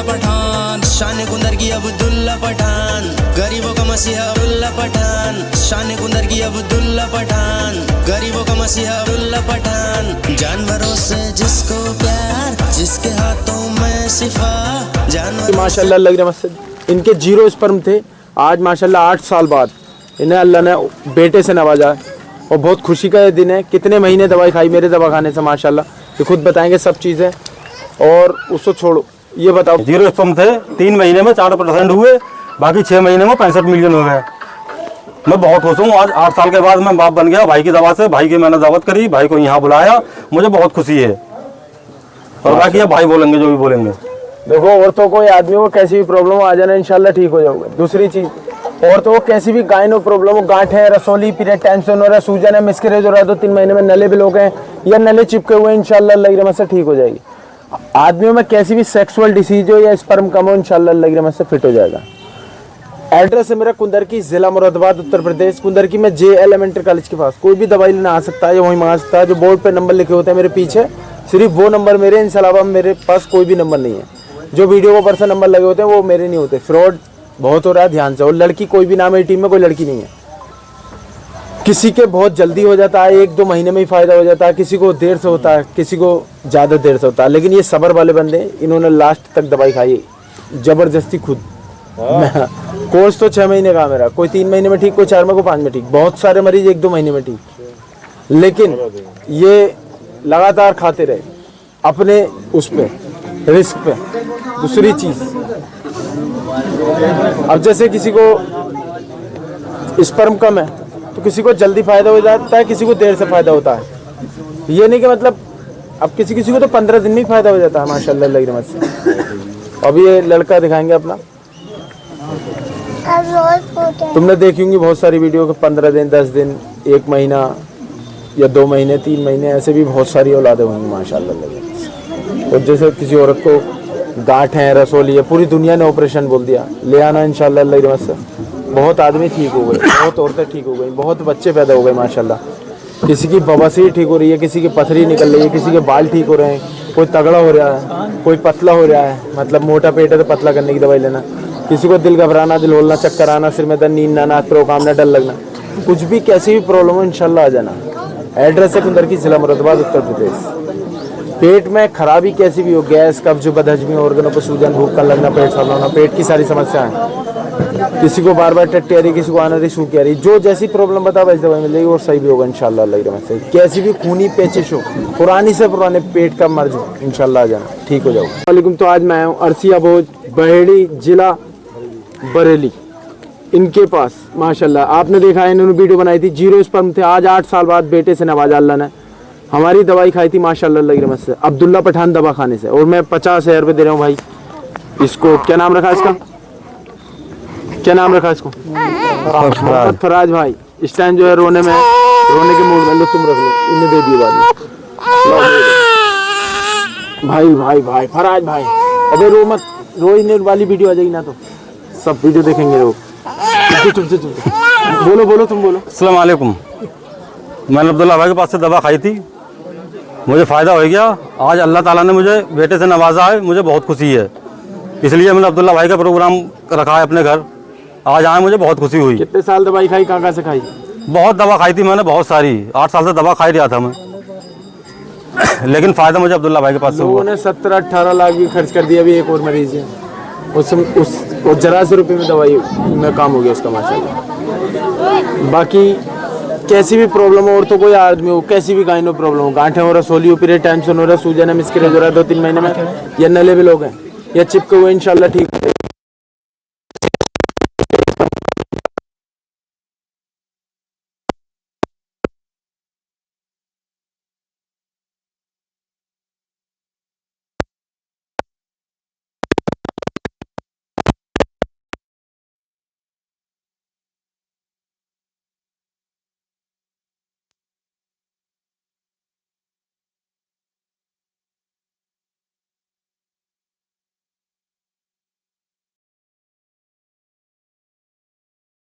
अब्दुल्ला पठान, शान कुंदर की अब्दुल्ला पठान, गरीबों का मसीहा अब्दुल्ला पठान, शान कुंदर की अब्दुल्ला पठान, गरीबों का मसीहा अब्दुल्ला पठान। जानवरों से जिसको प्यार, जिसके हाथों में शिफा, जानवर माशाल्लाह लग रहा मस्जिद। इनके 0 स्पर्म थे, आज माशाल्लाह 8 साल बाद इन्हें अल्लाह ने बेटे से नवाजा और बहुत खुशी का ये दिन है। कितने महीने दवाई खाई मेरे दवाखाने से माशाल्लाह, ये खुद बताएंगे सब चीज़ें। और उसको छोड़ो, ये बताओ। 0 स्पर्म थे, 3 महीने में 4% हुए, बाकी 6 महीने में 65 मिलियन हो गए। मैं बहुत खुश हूँ। आज 8 साल के बाद मैं बाप बन गया भाई की दवा से। भाई की मैंने दावत करी, भाई को यहाँ बुलाया, मुझे बहुत खुशी है। और बाकी अब भाई बोलेंगे जो भी बोलेंगे। देखो, औरतों को या आदमियों को कैसी भी प्रॉब्लम आ जाना इंशाल्लाह ठीक हो जाओगे। दूसरी चीज़, औरतों को कैसी भी गायनो प्रॉब्लम हो, गांठ है, रसोली, पीरियड टेंशन हो रहा है, सूजन है, मिसकैरेज हो रहा है, 2-3 महीने में नले ब्लॉक हैं या नले चिपके हुए, इंशाल्लाह अल्लाह की रहमत से ठीक हो जाएगी। आदमियों में कैसी भी सेक्सुअल डिसीज हो या स्पर्म कम हो, इंशाल्लाह अल्लाह की रहमत से फिट हो जाएगा। एड्रेस है मेरा कुंदरकी, जिला मुरादाबाद, उत्तर प्रदेश। कुंदरकी में JL एलिमेंट्री कॉलेज के पास कोई भी दवाई लेना आ सकता है या वहीं मंगा सकता है। जो बोर्ड पे नंबर लिखे होते हैं मेरे पीछे, सिर्फ वो नंबर मेरे, इनके अलावा मेरे पास कोई भी नंबर नहीं है। जो वीडियो को पर्सन नंबर लगे होते हैं वो मेरे नहीं होते। फ्रॉड बहुत हो रहा है, ध्यान से। और लड़की कोई भी नाम है टीम में, कोई लड़की नहीं है। किसी के बहुत जल्दी हो जाता है, 1-2 महीने में ही फायदा हो जाता है, किसी को देर से होता है, किसी को ज़्यादा देर से होता है। लेकिन ये सब्र वाले बंदे, इन्होंने लास्ट तक दवाई खाई जबरदस्ती खुद। कोर्स तो 6 महीने का मेरा, कोई 3 महीने में ठीक, कोई 4 में, कोई 5 में ठीक। बहुत सारे मरीज 1-2 महीने में ठीक, लेकिन ये लगातार खाते रहे अपने उस पे, रिस्क पे। दूसरी चीज, अब जैसे किसी को स्पर्म कम है तो किसी को जल्दी फायदा हो जाता है, किसी को देर से फायदा होता है। ये नहीं कि मतलब अब किसी को तो 15 दिन में ही फायदा हो जाता है माशाल्लाह अल्लाह की रहमत से। अब ये लड़का दिखाएंगे अपना। तुमने देखी होंगी बहुत सारी वीडियो के 15 दिन, 10 दिन, 1 महीना या 2 महीने, 3 महीने, ऐसे भी बहुत सारी औलादें होंगी माशाल्लाह। और जैसे किसी औरत को गांठ है, रसोली है, पूरी दुनिया ने ऑपरेशन बोल दिया, ले आना इंशाल्लाह अल्लाह की रहमत से। बहुत आदमी ठीक हो गए, बहुत औरतें ठीक हो गई, बहुत बच्चे पैदा हो गए माशाल्लाह। किसी की बवासीर ठीक हो रही है, किसी की पथरी निकल रही है, किसी के बाल ठीक हो रहे हैं, कोई तगड़ा हो रहा है, कोई पतला हो रहा है, मतलब मोटा पेट है तो पतला करने की दवाई लेना, किसी को दिल घबराना, दिल होलना, चक्कर आना, सिर में दर्द, नींद ना आना, प्रोकामना, डर लगना, कुछ भी कैसी भी प्रॉब्लम हो इंशाल्लाह आ जाना। एड्रेस है कुंदरकी, जिला मुरादाबाद, उत्तर प्रदेश। पेट में खराबी कैसी भी हो, गैस, कब्ज, बदहजमी, ऑर्गनों पर सूजन, भूख का लगना, पेट साफ होना, पेट की सारी समस्याएं, किसी को बार बार टट्टी आ रही, किसी को आना रही, सूखी आ रही, जो जैसी प्रॉब्लम बता वैसी दवाई मिलेगी और सही भी होगा इंशाल्लाह अल्लाह की रहमत से। कैसी भी खूनी पेचिश हो, पुरानी से पुराने पेट का मर्ज हो, इंशाल्लाह आ जाना, ठीक हो जाओगे। वालेकुम। तो आज मैं आया हूँ अरसिया भोज, बहेड़ी, जिला बरेली, इनके पास माशाल्लाह। आपने देखा है इन्होंने वीडियो बनाई थी, 0 स्पर्म थे, आज 8 साल बाद बेटे से नवाजा अल्लाह ने। हमारी दवाई खाई थी माशाल्लाह अल्लाह की रहमत से, अब्दुल्ला पठान दवा खाने से। और मैं 50,000 रुपये दे रहा हूँ भाई इसको। क्या नाम रखा इसका, क्या नाम रखा इसको? फराज भाई। इस टाइम जो है रोने में, रोने के मूड में, लो तुम रख लो, इन्हें दे दिए बाद में। भाई भाई भाई फराज भाई, अबे रो मत, रो, इन्हें वाली वीडियो आ जाएगी ना तो सब वीडियो देखेंगे लोग। बोलो बोलो, तुम बोलो। अस्सलाम वालेकुम। मैंने अब्दुल्ला भाई के पास से दवा खाई थी, मुझे फ़ायदा हो गया। आज अल्लाह ताला ने मुझे बेटे से नवाजा है, मुझे बहुत खुशी है। इसलिए मैंने अब्दुल्ला भाई का प्रोग्राम रखा है अपने घर, आज आए, मुझे बहुत खुशी हुई। कितने साल दवाई खाई, कहाँ से खाई? बहुत दवा खाई थी मैंने, बहुत सारी, 8 साल से दवा खा ही रहा था मैं, लेकिन फ़ायदा मुझे अब्दुल्ला भाई के पास से हुआ। उन्होंने 17-18 लाख भी खर्च कर दिया। अभी एक और मरीज है, उस जरा से रुपये में दवाई में काम हो गया उसका माशाल्लाह। बाकी कैसी भी प्रॉब्लम हो, औरतों को या आदमी हो, कैसी भी गायनो प्रॉब्लम हो, गांठें हो, रसोली हो, पीरियड टेंशन हो रहा है, सूजन है, मिसकैरेज हो रहा है, 2-3 महीने में, या नले भी लोग हैं या चिपके हुए, इंशाल्लाह ठीक है।